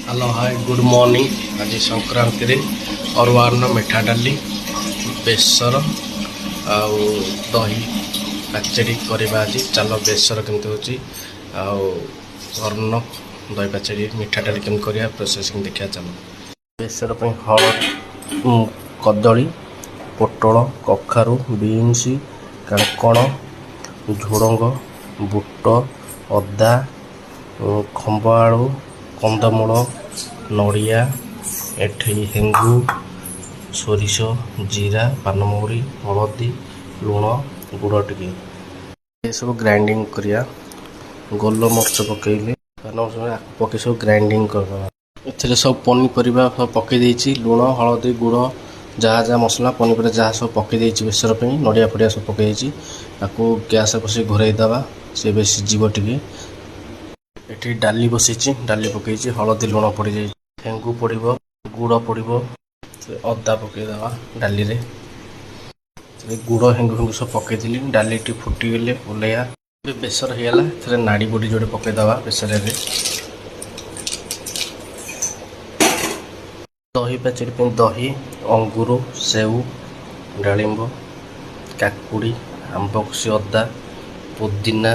Hello hi good morning. आज संक्रांति रे अरुआन मिठा डाली बेसर आउ दही पाचेरी करवा। आज चल बेसर केमती होर्ण दही पाचेरी मिठा डाली केमती करवा प्रोसेसिंग देखा। चलो बेसर हल कदली पोटल कखारू बीन्स कांकण झुड़ंग बुट अदा खंब आलू कंदमूल नड़िया एठी हेंगु सोरिष जीरा पानमहुरी हलदी लुण गुड़ टिके ये सब ग्राइंडिंग करिया। गोलमरिच पकेले पके सब ग्राइंडिंग कर सब पनीपरिया सब पकई देछि। लुण हलदी गुड़ जहाँ जहाँ मसला पनीपरिया जहाँ सब पकई देछि बेसर पे नड़िया फड़िया सब पकई देछि। ताको गैस बस घोरई दबा से बे सिझिबो टिके। एठी डाली बसैछि डाली पकईछि हलदी लुण पड़ जाए हेंगु पड़ो गुड़ पड़ो अदा पकई दबा डाली रे गुड़ हेंगु हेंगु सब पकईदेली डाली टी फुटीगले ओल्लैया बेसर होगला। थे नाड़ी बुड़ी जोड़े पकई दबा बेसर रे दही पाचेरी पे दही अंगूर सेऊ डालिंब काकुड़ी आंब कषि अदा पुदीना